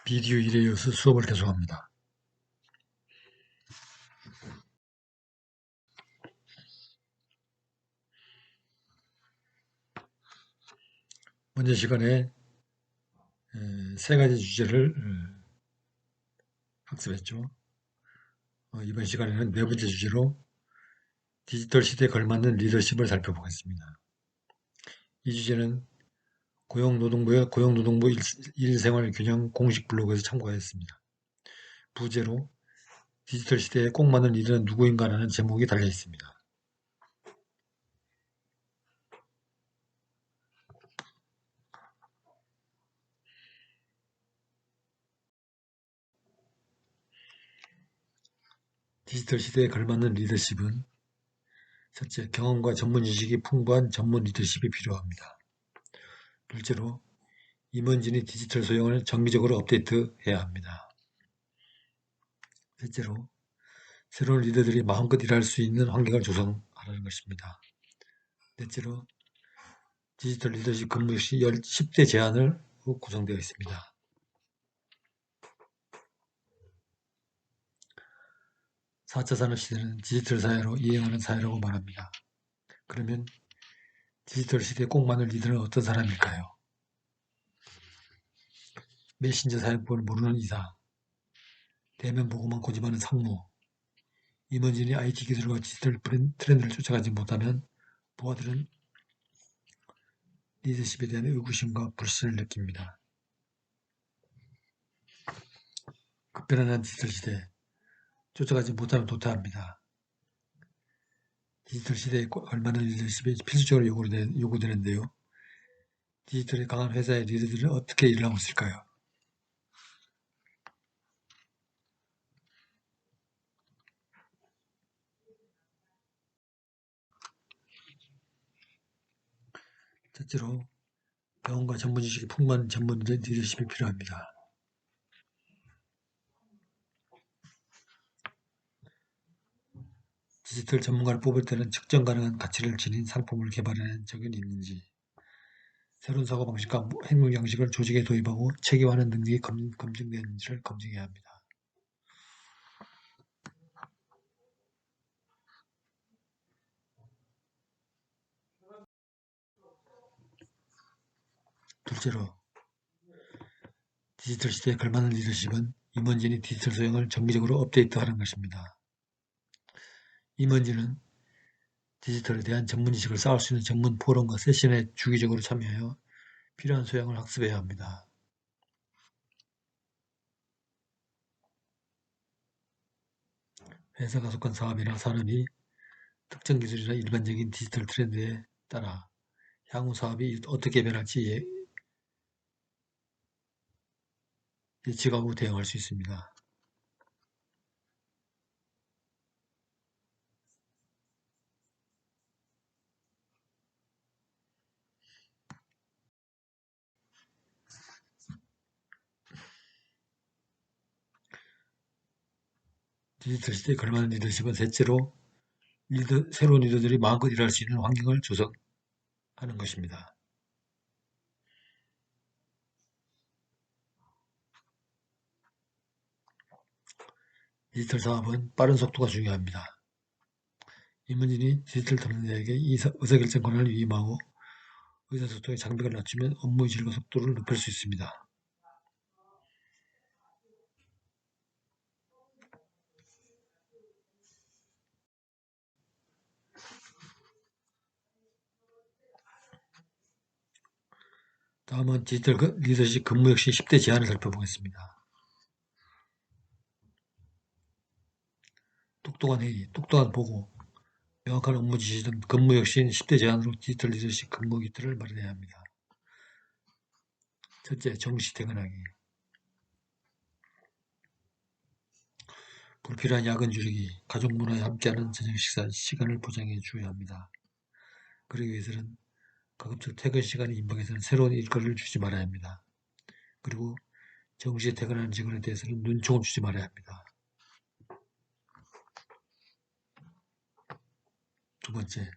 비디오 1에 이어서 수업을 계속합니다. 먼저 시간에 세 가지 주제를 학습했죠. 이번 시간에는 네 번째 주제로 디지털 시대에 걸맞는 리더십을 살펴보겠습니다. 이 주제는 고용노동부의 고용노동부 일생활균형 공식 블로그에서 참고하였습니다. 부제로 디지털 시대에 꼭 맞는 리더는 누구인가라는 제목이 달려 있습니다. 디지털 시대에 걸맞는 리더십은 첫째, 경험과 전문 지식이 풍부한 전문 리더십이 필요합니다. 둘째로, 임원진이 디지털 소형을 정기적으로 업데이트해야 합니다. 셋째로, 새로운 리더들이 마음껏 일할 수 있는 환경을 조성하라는 것입니다. 넷째로, 디지털 리더십 근무 역시 10대 제한으로 구성되어 있습니다. 4차 산업시대는 디지털 사회로 이행하는 사회라고 말합니다. 그러면 디지털 시대에 꼭 맞는 리더는 어떤 사람일까요? 메신저 사용법을 모르는 이사, 대면 보고만 고집하는 상무, 임원진이 IT 기술과 디지털 트렌드를 쫓아가지 못하면 부하들은 리더십에 대한 의구심과 불신을 느낍니다. 급변하는 디지털 시대, 쫓아가지 못하면 도태합니다. 디지털 시대에 걸맞는 리더십이 필수적으로 요구되는데요. 디지털에 강한 회사의 리더들은 어떻게 일을 하고 있을까요? 첫째로, 경험과 전문 지식이 풍부한 전문 리더십이 필요합니다. 디지털 전문가를 뽑을 때는 측정 가능한 가치를 지닌 상품을 개발해낸 적은 있는지, 새로운 사고방식과 행동 양식을 조직에 도입하고 체계화하는 능력이 검증되는지를 검증해야 합니다. 둘째로, 디지털 시대에 걸맞는 리더십은 임원진이 디지털 소형을 정기적으로 업데이트하는 것입니다. 임원진은 디지털에 대한 전문지식을 쌓을 수 있는 전문 포럼과 세션에 주기적으로 참여하여 필요한 소양을 학습해야 합니다. 회사가 속한 사업이나 산업이 특정 기술이나 일반적인 디지털 트렌드에 따라 향후 사업이 어떻게 변할지 예측하고 대응할 수 있습니다. 디지털 시대에 걸맞는 리더십은 셋째로 새로운 리더들이 마음껏 일할 수 있는 환경을 조성하는 것입니다. 디지털 사업은 빠른 속도가 중요합니다. 임원진이 디지털 트렌드에게 의사결정 권한을 위임하고 의사소통의 장벽을 낮추면 업무의 질과 속도를 높일 수 있습니다. 다음은 디지털 리더십 근무 역시 10대 제한을 살펴보겠습니다. 똑똑한 회의, 똑똑한 보고, 명확한 업무 지시 등 근무 역시 10대 제한으로 디지털 리더십 근무 기틀을 마련해야 합니다. 첫째, 정시 퇴근하기. 불필요한 야근 줄이기, 가족 문화에 함께하는 저녁 식사 시간을 보장해 주어야 합니다. 그러기 위해서는 가급적 퇴근 시간이 임박해서는 새로운 일거리를 주지 말아야 합니다. 그리고 정시에 퇴근하는 직원에 대해서는 눈총을 주지 말아야 합니다. 두 번째,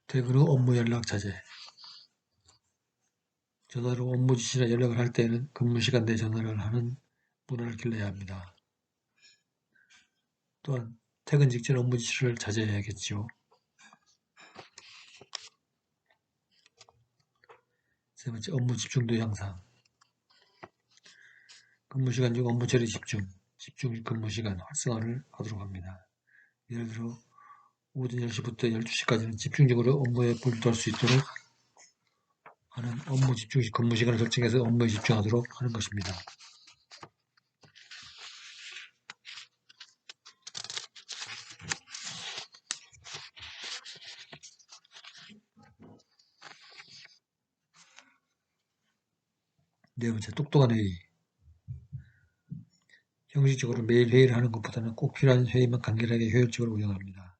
퇴근 후 업무 연락 자제. 전화로 업무 지시나 연락을 할 때에는 근무 시간 내 전화를 하는 문화를 길러야 합니다. 또한 퇴근 직전 업무 지시를 자제해야겠지요. 세 번째, 업무 집중도 향상. 근무시간 중 업무 처리 집중 근무시간 활성화를 하도록 합니다. 예를 들어 오전 10시부터 12시까지는 집중적으로 업무에 몰두할 수 있도록 하는 업무 집중 근무시간을 설정해서 업무에 집중하도록 하는 것입니다. 네 번째, 똑똑한 회의. 형식적으로 매일 회의를 하는 것보다는 꼭 필요한 회의만 간결하게 효율적으로 운영합니다.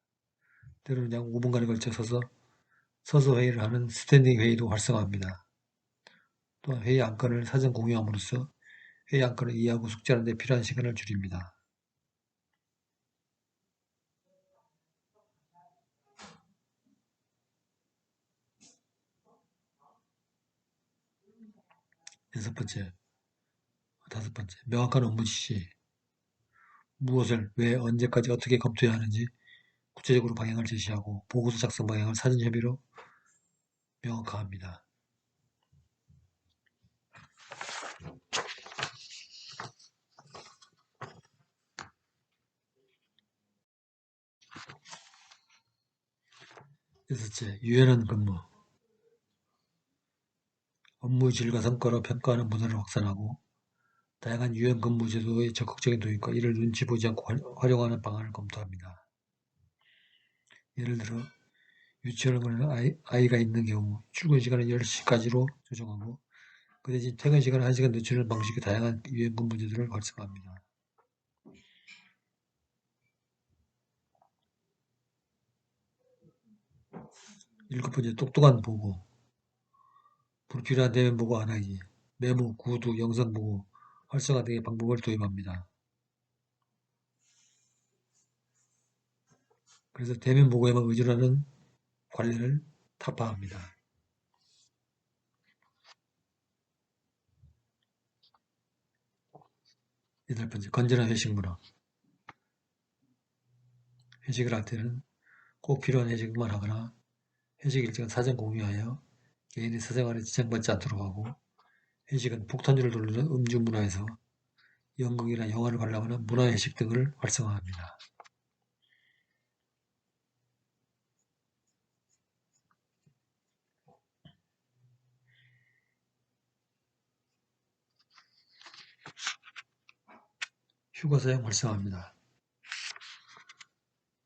때로는 약 5분간에 걸쳐 서서 회의를 하는 스탠딩 회의도 활성화합니다. 또한 회의 안건을 사전 공유함으로써 회의 안건을 이해하고 숙지하는 데 필요한 시간을 줄입니다. 다섯 번째, 명확한 업무 지시. 무엇을, 왜, 언제까지 어떻게 검토해야 하는지 구체적으로 방향을 제시하고 보고서 작성 방향을 사전 협의로 명확화합니다. 여섯째, 유연한 근무. 업무 질과 성과로 평가하는 문화를 확산하고 다양한 유연 근무 제도의 적극적인 도입과 이를 눈치 보지 않고 활용하는 방안을 검토합니다. 예를 들어 유치원을 보내는 아이가 있는 경우 출근 시간을 10시까지로 조정하고 그 대신 퇴근 시간을 1시간 늦추는 방식의 다양한 유연 근무 제도를 활성화합니다. 일곱 번째, 똑똑한 보고. 불필요한 대면 보고 안 하기, 메모, 구두, 영상 보고 활성화 등의 방법을 도입합니다. 그래서 대면 보고에만 의존하는 관리를 타파합니다. 여덟 번째, 건전한 회식 문화. 회식을 할 때는 꼭 필요한 회식만 하거나 회식 일정은 사전 공유하여 개인의 사생활에 지장받지 않도록 하고 회식은 폭탄주를 돌리는 음주 문화에서 연극이나 영화를 관람하는 문화회식 등을 활성화합니다. 휴가 사용 활성화합니다.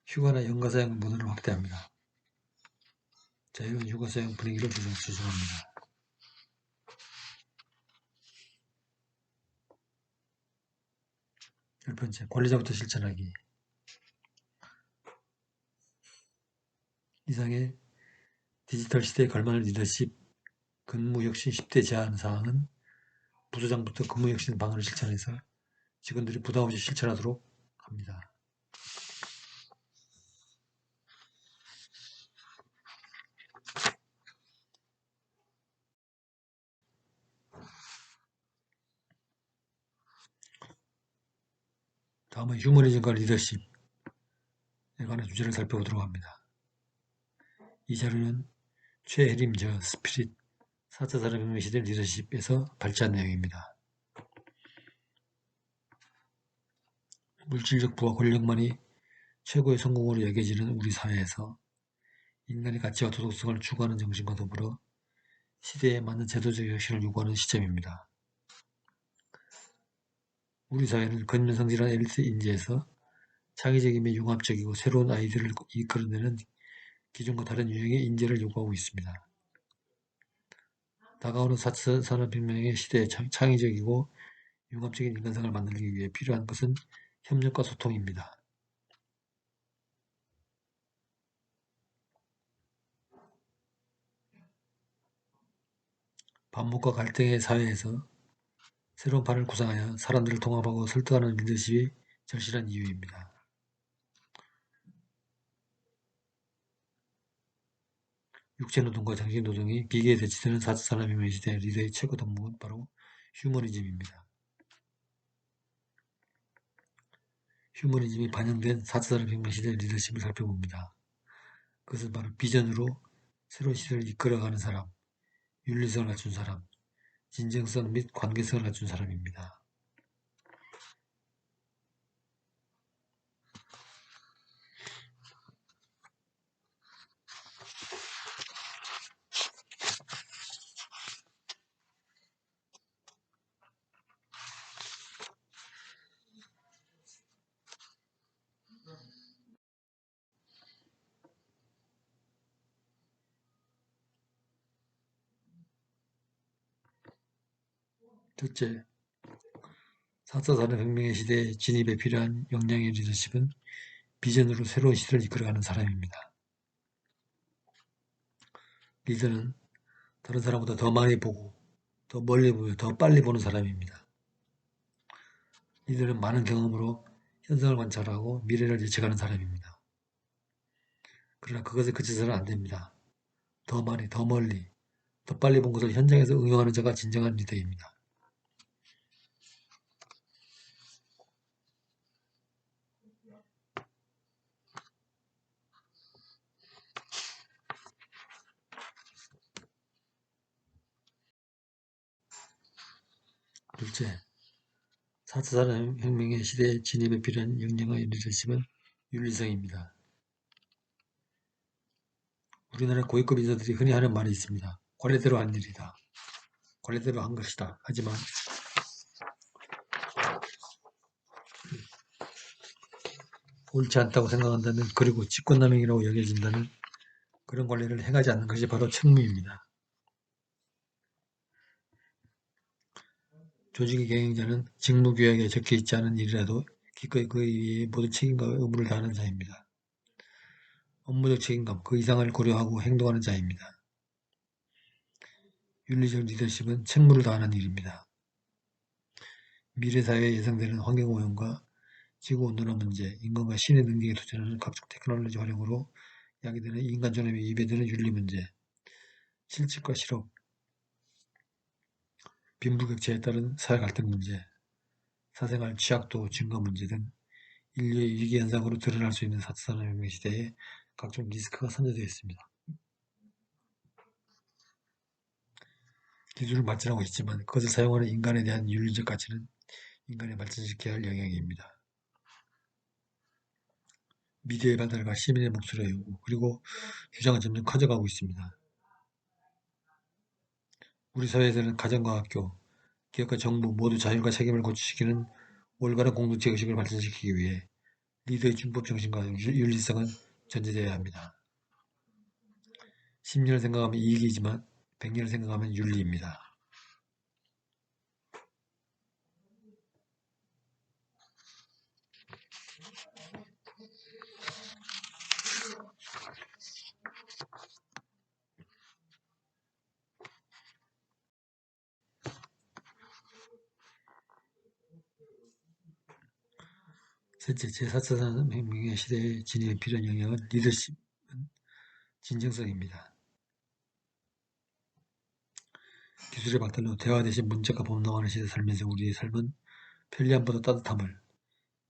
휴가나 연가 사용 문화를 확대합니다. 자유로운 휴가 사용 분위기를 조성합니다. 열 번째, 관리자부터 실천하기. 이상의 디지털 시대에 걸맞는 리더십, 근무혁신 10대 제안 사항은 부서장부터 근무혁신 방안을 실천해서 직원들이 부담없이 실천하도록 합니다. 다음은 휴머니즘과 리더십에 관한 주제를 살펴보도록 합니다. 이 자료는 최혜림 스피릿 4차 산업혁명 시대 리더십에서 발췌한 내용입니다. 물질적 부와 권력만이 최고의 성공으로 여겨지는 우리 사회에서 인간의 가치와 도덕성을 추구하는 정신과 더불어 시대에 맞는 제도적 혁신을 요구하는 시점입니다. 우리 사회는 근면성실한 엘리트 인재에서 창의적이며 융합적이고 새로운 아이디어를 이끌어내는 기존과 다른 유형의 인재를 요구하고 있습니다. 다가오는 4차 산업혁명의 시대에 창의적이고 융합적인 인간상을 만들기 위해 필요한 것은 협력과 소통입니다. 반목과 갈등의 사회에서 새로운 판을 구상하여 사람들을 통합하고 설득하는 리더십이 절실한 이유입니다. 육체노동과 정신노동이 기계에 대치되는 4차 산업혁명 시대의 리더의 최고 덕목은 바로 휴머니즘입니다. 휴머니즘이 반영된 4차 산업혁명 시대의 리더십을 살펴봅니다. 그것은 바로 비전으로 새로운 시대를 이끌어가는 사람, 윤리성을 갖춘 사람, 진정성 및 관계성을 갖춘 사람입니다. 첫째, 4차 산업혁명의 시대에 진입에 필요한 역량의 리더십은 비전으로 새로운 시대를 이끌어가는 사람입니다. 리더는 다른 사람보다 더 많이 보고 더 멀리 보며 더 빨리 보는 사람입니다. 리더는 많은 경험으로 현상을 관찰하고 미래를 예측하는 사람입니다. 그러나 그것에 그쳐서는 안 됩니다. 더 많이, 더 멀리, 더 빨리 본 것을 현장에서 응용하는 자가 진정한 리더입니다. 둘째, 4차 산업혁명의 시대에 진입에 필요한 역량의 리더십은 윤리성입니다. 우리나라 고위급 인사들이 흔히 하는 말이 있습니다. 관례대로 한 일이다. 관례대로 한 것이다. 하지만 옳지 않다고 생각한다면, 그리고 직권남용이라고 여겨진다는 그런 관례를 행하지 않는 것이 바로 책무입니다. 조직의 경영자는 직무규약에 적혀있지 않은 일이라도 기꺼이 그 위에 모든 책임과 의무를 다하는 자입니다. 업무적 책임감, 그 이상을 고려하고 행동하는 자입니다. 윤리적 리더십은 책무를 다하는 일입니다. 미래 사회에 예상되는 환경오염과 지구온난화 문제, 인간과 신의 능력에 도전하는 각종 테크놀로지 활용으로 야기되는 인간 존엄에 위배되는 윤리 문제, 실직과 실업, 빈부격차에 따른 사회 갈등 문제, 사생활 취약도 증가 문제 등 인류의 위기 현상으로 드러날 수 있는 4차 산업혁명 시대에 각종 리스크가 선정되어 있습니다. 기술을 발전하고 있지만 그것을 사용하는 인간에 대한 윤리적 가치는 인간이 발전시켜야 할 영역입니다. 미디어의 발달과 시민의 목소리의 요구, 그리고 주장은 점점 커져가고 있습니다. 우리 사회에서는 가정과 학교, 기업과 정부 모두 자율과 책임을 고취시키는 올바른 공동체 의식을 발전시키기 위해 리더의 준법 정신과 윤리성은 전제되어야 합니다. 10년을 생각하면 이익이지만 100년을 생각하면 윤리입니다. 셋째, 제4차 산업혁명의 시대에 진입에 필요한 영역은 리더십, 진정성입니다. 기술의 발달로 대화 대신 문자가 범람하는 시대에 살면서 우리의 삶은 편리함보다 따뜻함을,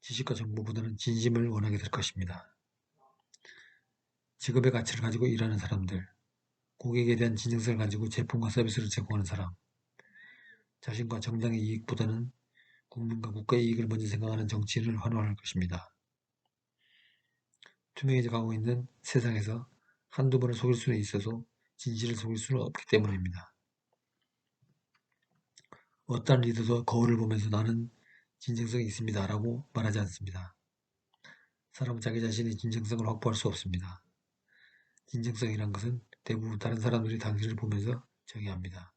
지식과 정보보다는 진심을 원하게 될 것입니다. 직업의 가치를 가지고 일하는 사람들, 고객에 대한 진정성을 가지고 제품과 서비스를 제공하는 사람, 자신과 정당의 이익보다는 국민과 국가의 이익을 먼저 생각하는 정치인을 환호할 것입니다. 투명해져 가고 있는 세상에서 한두 번을 속일 수는 있어도 진실을 속일 수는 없기 때문입니다. 어떠한 리더도 거울을 보면서 나는 진정성이 있습니다 라고 말하지 않습니다. 사람은 자기 자신의 진정성을 확보할 수 없습니다. 진정성이란 것은 대부분 다른 사람들이 당신을 보면서 정의합니다.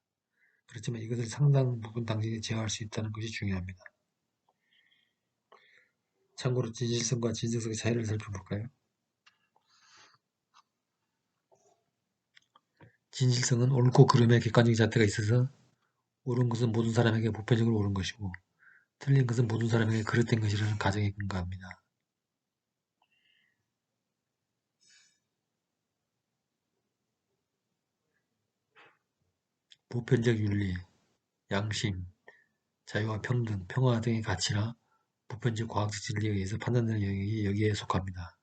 그렇지만 이것을 상당 부분 당신이 제어할 수 있다는 것이 중요합니다. 참고로 진실성과 진정성의 차이를 살펴볼까요? 진실성은 옳고 그름의 객관적인 잣대가 있어서 옳은 것은 모든 사람에게 보편적으로 옳은 것이고 틀린 것은 모든 사람에게 그릇된 것이라는 가정에 근거합니다. 보편적 윤리, 양심, 자유와 평등, 평화 등의 가치나 보편적 과학적 진리에 의해서 판단되는 영역이 여기에 속합니다.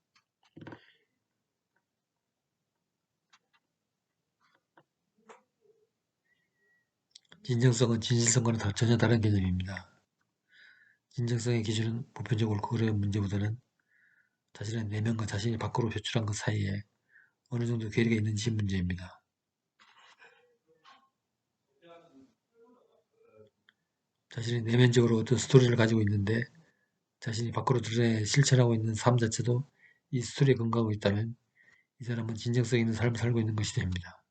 진정성은 진실성과는 전혀 다른 개념입니다. 진정성의 기준은 보편적 옳고 그름의 문제보다는 자신의 내면과 자신이 밖으로 표출한 것 사이에 어느 정도 괴리가 있는지 문제입니다. 자신이 내면적으로 어떤 스토리를 가지고 있는데 자신이 밖으로 드러내 실천하고 있는 삶 자체도 이 스토리에 근거하고 있다면 이 사람은 진정성 있는 삶을 살고 있는 것이 됩니다.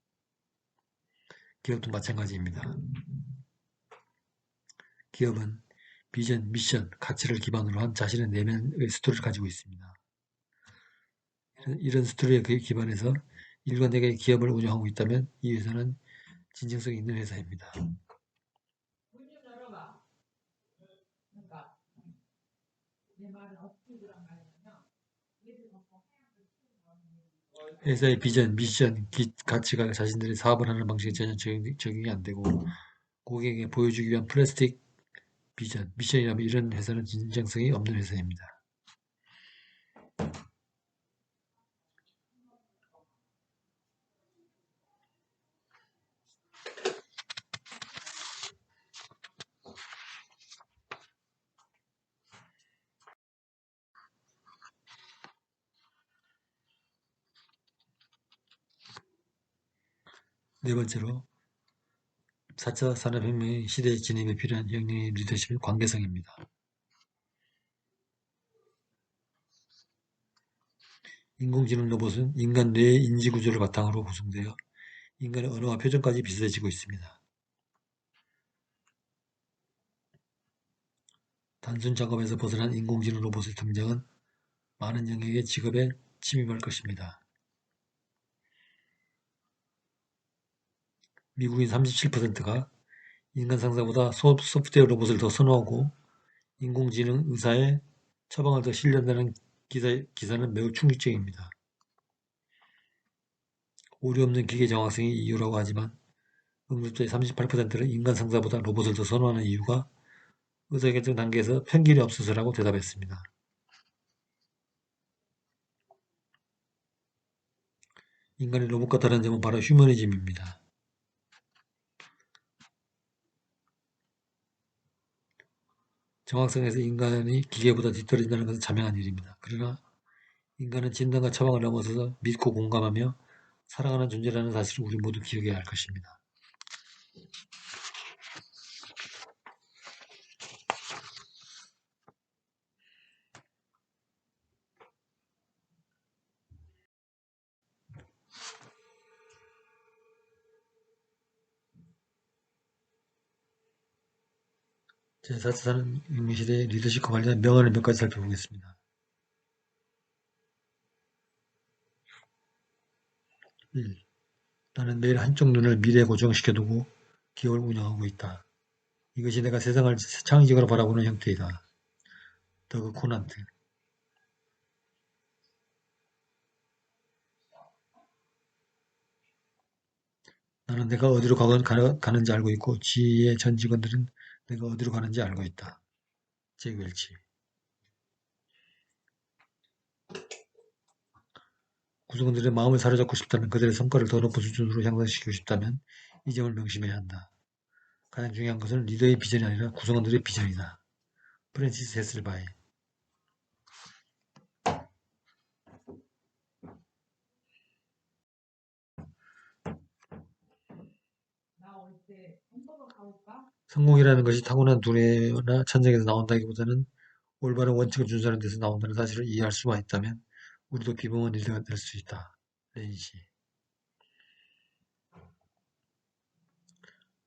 기업도 마찬가지입니다. 기업은 비전, 미션, 가치를 기반으로 한 자신의 내면의 스토리를 가지고 있습니다. 이런 스토리에 기반해서 일관되게 기업을 운영하고 있다면 이 회사는 진정성이 있는 회사입니다. 회사의 비전, 미션, 가치가 자신들의 사업을 하는 방식에 전혀 적용이 안 되고 고객에게 보여주기 위한 플라스틱 비전, 미션이라면 이런 회사는 진정성이 없는 회사입니다. 네 번째로 4차 산업혁명의 시대 진입에 필요한 혁명의 리더십은 관계성입니다. 인공지능 로봇은 인간 뇌의 인지구조를 바탕으로 구성되어 인간의 언어와 표정까지 비슷해지고 있습니다. 단순 작업에서 벗어난 인공지능 로봇의 등장은 많은 영역의 직업에 침입할 것입니다. 미국인 37%가 인간 상사보다 소프트웨어 로봇을 더 선호하고 인공지능 의사의 처방을 더 신뢰한다는 기사는 매우 충격적입니다. 오류 없는 기계 정확성이 이유라고 하지만 응답자의 38%는 인간 상사보다 로봇을 더 선호하는 이유가 의사결정 단계에서 편견이 없어서라고 대답했습니다. 인간이 로봇과 다른 점은 바로 휴머니즘입니다. 정확성에서 인간이 기계보다 뒤떨어진다는 것은 자명한 일입니다. 그러나 인간은 진단과 처방을 넘어서서 믿고 공감하며 사랑하는 존재라는 사실을 우리 모두 기억해야 할 것입니다. 제4차 산업혁명 시대의 리더십과 관련한 명언을 몇 가지 살펴보겠습니다. 1. 나는 매일 한쪽 눈을 미래에 고정시켜두고 기업을 운영하고 있다. 이것이 내가 세상을 창의적으로 바라보는 형태이다. 더그 코난트. 나는 내가 어디로 가는지 알고 있고 지휘의 전 직원들은 내가 어디로 가는지 알고 있다. 잭 웰치. 구성원들의 마음을 사로잡고 싶다면 그들의 성과를 더 높은 수준으로 향상시키고 싶다면 이 점을 명심해야 한다. 가장 중요한 것은 리더의 비전이 아니라 구성원들의 비전이다. 프랜시스 헤슬바이. 성공이라는 것이 타고난 두뇌나 천적에서 나온다기보다는 올바른 원칙을 준수하는 데서 나온다는 사실을 이해할 수만 있다면 우리도 비범한 리더가 될 수 있다. 렌시.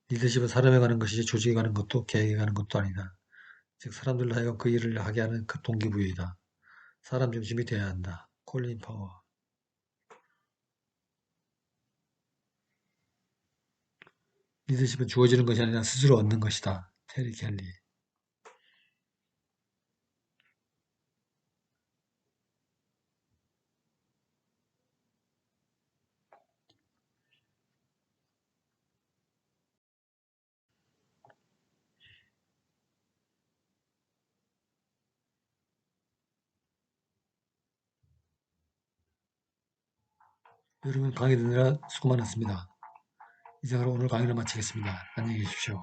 리더십은 사람에 가는 것이지 조직에 가는 것도 계획에 가는 것도 아니다. 즉 사람들로 하여금 그 일을 하게 하는 그 동기부여이다. 사람 중심이 되어야 한다. 콜린 파워. 리더십은 주어지는 것이 아니라 스스로 얻는 것이다. 테리 켈리. 여러분 강의 듣느라 수고 많았습니다. 이상으로 오늘 강의를 마치겠습니다. 안녕히 계십시오.